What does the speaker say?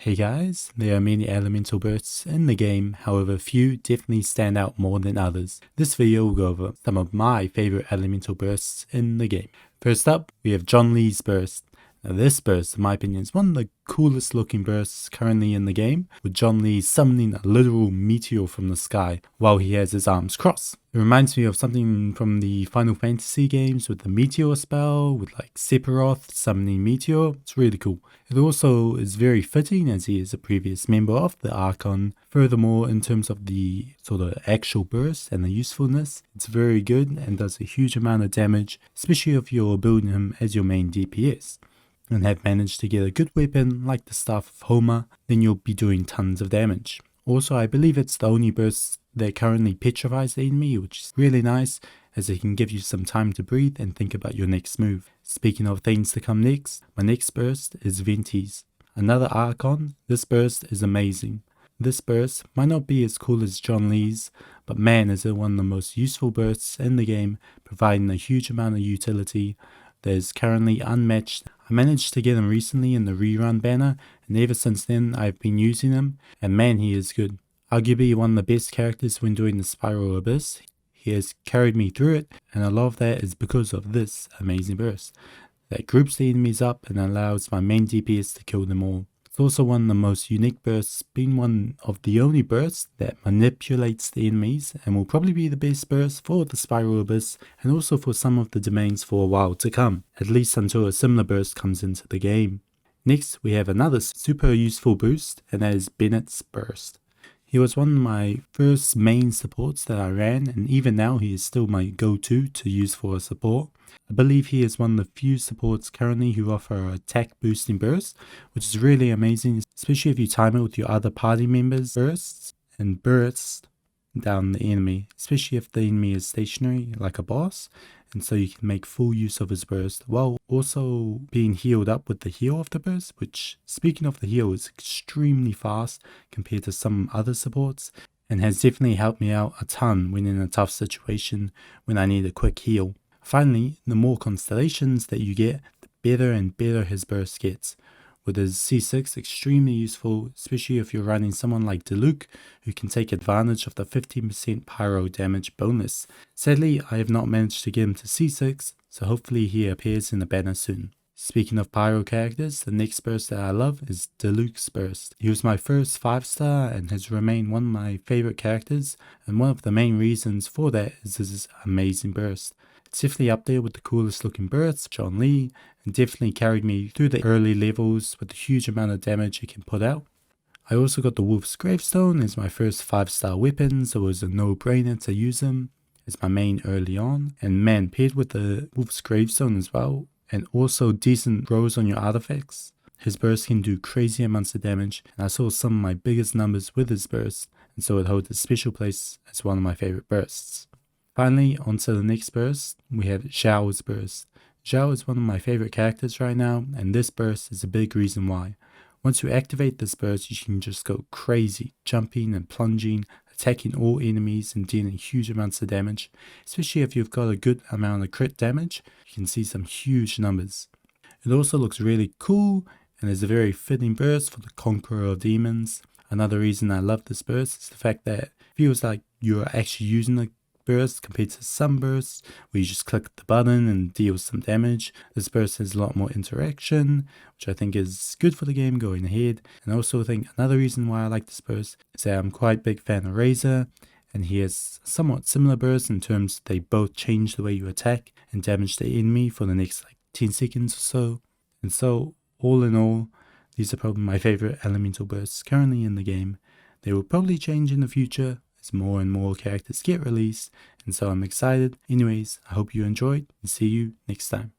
Hey guys, there are many elemental bursts in the game, however few definitely stand out more than others. This video will go over some of my favorite elemental bursts in the game. First up, we have John Lee's burst. Now this burst, in my opinion, is one of the coolest looking bursts currently in the game, with John Lee summoning a literal meteor from the sky while he has his arms crossed. It reminds me of something from the Final Fantasy games with the meteor spell, with like Sephiroth summoning meteor. It's really cool. It also is very fitting as he is a previous member of the Archon. Furthermore, in terms of the sort of actual burst and the usefulness, it's very good and does a huge amount of damage, especially if you're building him as your main DPS. And have managed to get a good weapon like the Staff of Homer, then you'll be doing tons of damage. Also, I believe it's the only burst that currently petrifies the enemy, which is really nice as it can give you some time to breathe and think about your next move. Speaking of things to come next, my next burst is Ventis. Another Archon. This burst is amazing. This burst might not be as cool as John Lee's, but man is it one of the most useful bursts in the game, providing a huge amount of utility that is currently unmatched. I managed to get him recently in the rerun banner, and ever since then I've been using him, and man, he is good. Arguably one of the best characters when doing the Spiral Abyss. He has carried me through it, and a lot of that is because of this amazing burst that groups the enemies up and allows my main DPS to kill them all. It's also one of the most unique bursts, being one of the only bursts that manipulates the enemies, and will probably be the best burst for the Spiral Abyss and also for some of the domains for a while to come, at least until a similar burst comes into the game. Next, we have another super useful boost, and that is Bennett's burst. He was one of my first main supports that I ran, and even now he is still my go-to to use for a support. I believe he is one of the few supports currently who offer attack boosting bursts, which is really amazing, especially if you time it with your other party members' bursts and burst down the enemy, especially if the enemy is stationary like a boss, and so you can make full use of his burst while also being healed up with the heal of the burst, which, speaking of the heal, is extremely fast compared to some other supports and has definitely helped me out a ton when in a tough situation when I need a quick heal. Finally, the more constellations that you get, the better and better his burst gets. With his C6 extremely useful, especially if you're running someone like Diluc who can take advantage of the 15% pyro damage bonus. Sadly, I have not managed to get him to C6, so hopefully he appears in the banner soon. Speaking of pyro characters, the next burst that I love is Diluc's burst. He was my first 5-star and has remained one of my favorite characters, and one of the main reasons for that is his amazing burst. It's definitely up there with the coolest looking bursts, John Lee, and definitely carried me through the early levels with the huge amount of damage it can put out. I also got the Wolf's Gravestone as my first 5-star weapon, so it was a no-brainer to use him as my main early on. And man, paired with the Wolf's Gravestone as well, and also decent rolls on your artifacts, his burst can do crazy amounts of damage, and I saw some of my biggest numbers with his burst, and so it holds a special place as one of my favorite bursts. Finally, onto the next burst, we have Zhao's burst. Zhao is one of my favorite characters right now, and this burst is a big reason why. Once you activate this burst, you can just go crazy, jumping and plunging, attacking all enemies and dealing huge amounts of damage. Especially if you've got a good amount of crit damage, you can see some huge numbers. It also looks really cool and is a very fitting burst for the Conqueror of Demons. Another reason I love this burst is the fact that it feels like you're actually using the burst compared to some bursts where you just click the button and deal some damage. This burst has a lot more interaction, which I think is good for the game going ahead. And I also think another reason why I like this burst is that I'm quite a big fan of Razor, and he has somewhat similar bursts in terms they both change the way you attack and damage the enemy for the next 10 seconds or so. And so all in all, these are probably my favorite elemental bursts currently in the game. They will probably change in the future as more and more characters get released, and so I'm excited. Anyways, I hope you enjoyed, and see you next time.